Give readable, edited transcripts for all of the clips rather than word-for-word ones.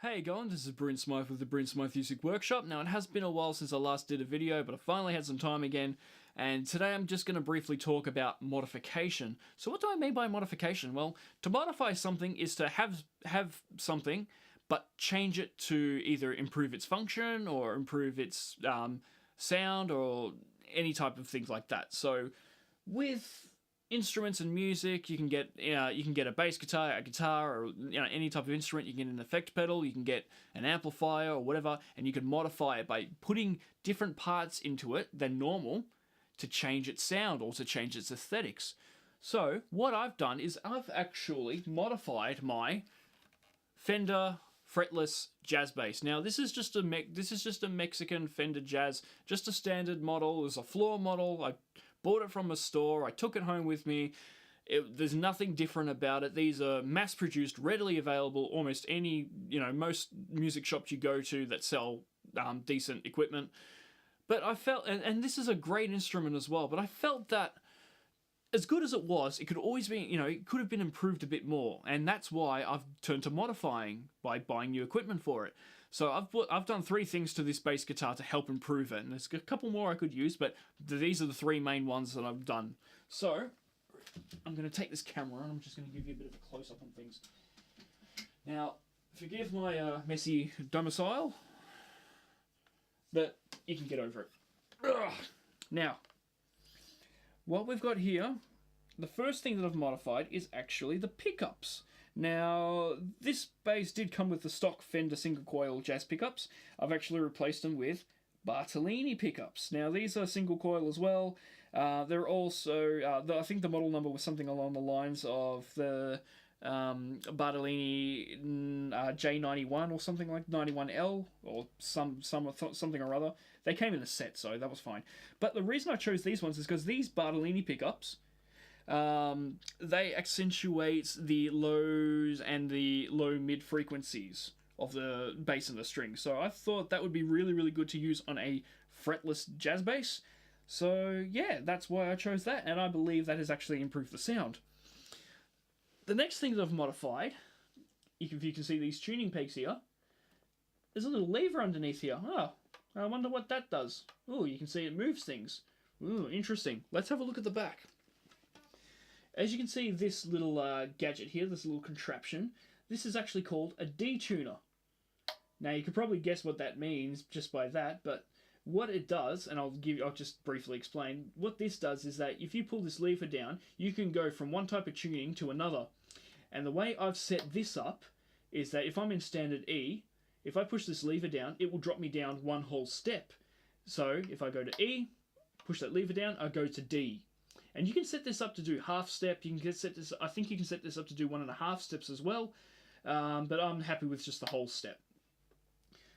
Hey going, this is Bryn Smyth with the Bryn Smyth Music Workshop. Now it has been a while since I last did a video, but I finally had some time again, and today I'm just going to briefly talk about modification. So what do I mean by modification? Well, to modify something is to have something, but change it to either improve its function or improve its sound or any type of things like that. So with instruments and music, you can get a bass guitar, a guitar, or any type of instrument. You can get an effect pedal, you can get an amplifier or whatever, and you can modify it by putting different parts into it than normal to change its sound or to change its aesthetics. So what I've done is I've actually modified my Fender fretless jazz bass. Now this is just a Mexican Fender Jazz, just a standard model. It was a floor model. I bought it from a store. I took it home with me. There's nothing different about it. These are mass-produced, readily available. Almost any, most music shops you go to that sell decent equipment. But I felt, and this is a great instrument as well. But I felt that as good as it was, it could always be, it could have been improved a bit more, and that's why I've turned to modifying by buying new equipment for it. So I've done 3 things to this bass guitar to help improve it, and there's a couple more I could use, but these are the 3 main ones that I've done. So I'm going to take this camera and I'm just going to give you a bit of a close-up on things. Now, forgive my messy domicile, but you can get over it. Ugh. Now, what we've got here, the first thing that I've modified is actually the pickups. Now, this bass did come with the stock Fender single coil jazz pickups. I've actually replaced them with Bartolini pickups. Now, these are single coil as well. They're also, I think the model number was something along the lines of the Bartolini J91 or something like 91L or something or other. They came in a set, so that was fine. But the reason I chose these ones is because these Bartolini pickups, they accentuate the lows and the low mid frequencies of the bass and the strings. So I thought that would be really, really good to use on a fretless jazz bass. So yeah, that's why I chose that, and I believe that has actually improved the sound. The next thing that I've modified, if you can see these tuning pegs here, there's a little lever underneath here. Oh, I wonder what that does. Oh, you can see it moves things. Ooh, interesting. Let's have a look at the back. As you can see, this little gadget here, this little contraption, this is actually called a detuner. Now, you could probably guess what that means just by that, but what it does, and I'll just briefly explain, what this does is that if you pull this lever down, you can go from one type of tuning to another. And the way I've set this up is that if I'm in standard E, if I push this lever down, it will drop me down one whole step. So if I go to E, push that lever down, I go to D. And you can set this up to do half step. You can set this, I think you can set this up to do 1.5 steps as well. But I'm happy with just the whole step.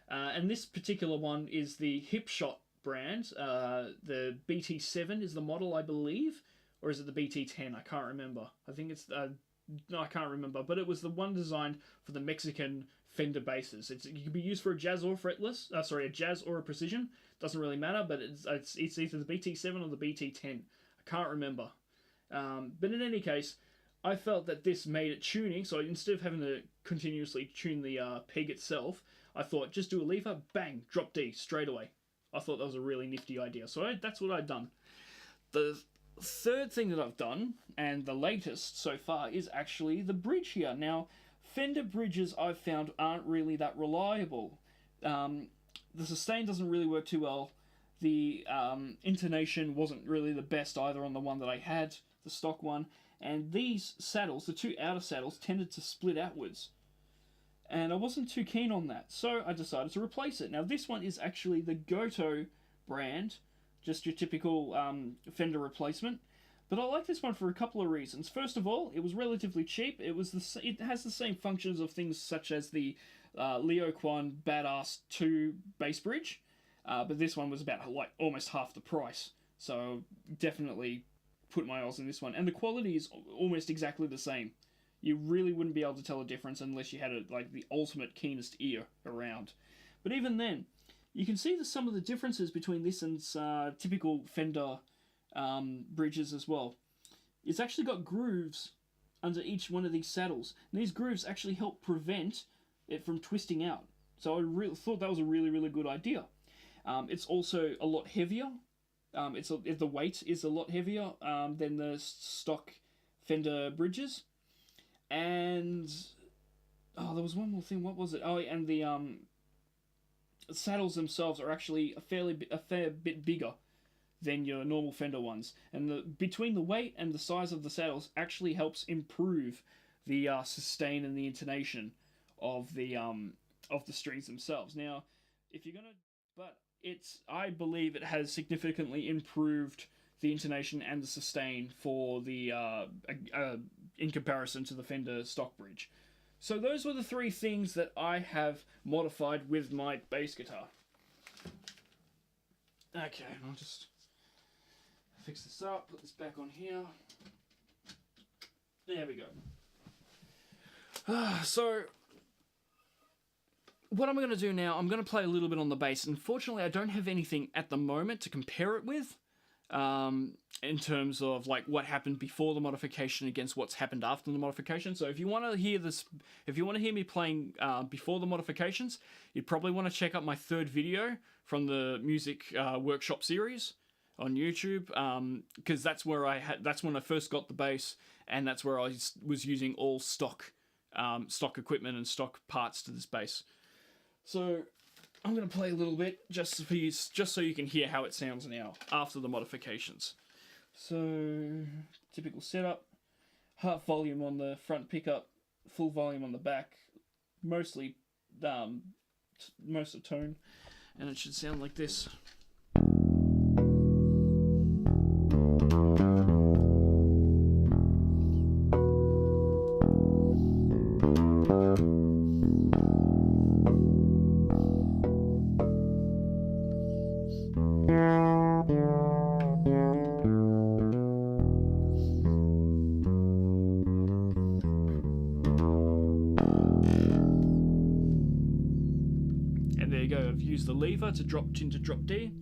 And this particular one is the Hipshot brand. The BT7 is the model, I believe. Or is it the BT10? I can't remember. I think it's... no, I can't remember. But it was the one designed for the Mexican Fender basses. It can be used for a jazz or fretless. A jazz or a precision. Doesn't really matter, but it's either the BT7 or the BT10. I can't remember. But in any case, I felt that this made it tuning, so instead of having to continuously tune the peg itself, I thought just do a lever, bang, drop D straight away. I thought that was a really nifty idea, so that's what I've done. The third thing that I've done, and the latest so far, is actually the bridge here. Now, Fender bridges I've found aren't really that reliable. The sustain doesn't really work too well. The intonation wasn't really the best either on the one that I had, the stock one. And these saddles, the 2 outer saddles, tended to split outwards. And I wasn't too keen on that, so I decided to replace it. Now this one is actually the Goto brand, just your typical Fender replacement. But I like this one for a couple of reasons. First of all, it was relatively cheap. It has the same functions of things such as the Leo Quan Badass 2 bass bridge. But this one was about almost half the price. So definitely put my eyes on this one. And the quality is almost exactly the same. You really wouldn't be able to tell a difference unless you had the ultimate keenest ear around. But even then, you can see some of the differences between this and typical Fender bridges as well. It's actually got grooves under each one of these saddles. And these grooves actually help prevent it from twisting out. So I really thought that was a really good idea. It's also a lot heavier. The weight is a lot heavier than the stock Fender bridges. And there was one more thing. What was it? Oh, and the saddles themselves are actually a fair bit bigger than your normal Fender ones. And between the weight and the size of the saddles actually helps improve the sustain and the intonation of the strings themselves. Now, if you're gonna, but I believe it has significantly improved the intonation and the sustain for the in comparison to the Fender stock bridge. So those were the three things that I have modified with my bass guitar. Okay, I'll just fix this up, put this back on here. There we go. So what I'm going to do now, I'm going to play a little bit on the bass. Unfortunately, I don't have anything at the moment to compare it with, in terms of like what happened before the modification against what's happened after the modification. So if you want to hear this, if you want to hear me playing before the modifications, you'd probably want to check out my third video from the music workshop series on YouTube, because that's when I first got the bass, and that's where I was using all stock equipment and stock parts to this bass. So I'm going to play a little bit just so you can hear how it sounds now after the modifications. So typical setup, half volume on the front pickup, full volume on the back, most of tone, and it should sound like this. And there you go, I've used the lever to drop into drop D.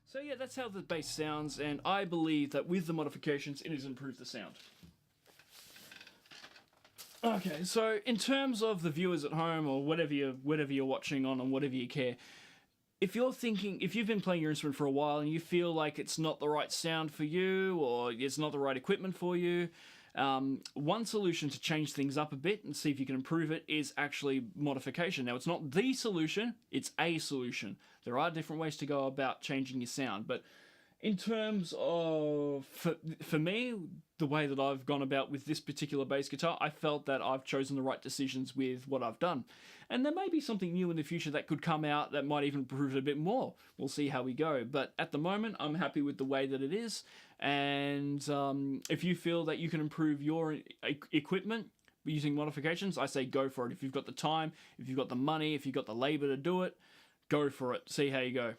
So yeah, that's how the bass sounds, and I believe that with the modifications it has improved the sound. Okay, so in terms of the viewers at home, or whatever you're watching on, and whatever you care, if you've been playing your instrument for a while and you feel like it's not the right sound for you, or it's not the right equipment for you, one solution to change things up a bit and see if you can improve it is actually modification. Now, it's not the solution, it's a solution. There are different ways to go about changing your sound, but in terms of, for me, the way that I've gone about with this particular bass guitar, I felt that I've chosen the right decisions with what I've done. And there may be something new in the future that could come out that might even improve it a bit more. We'll see how we go. But at the moment, I'm happy with the way that it is. And if you feel that you can improve your equipment using modifications, I say go for it. If you've got the time, if you've got the money, if you've got the labor to do it, go for it. See how you go.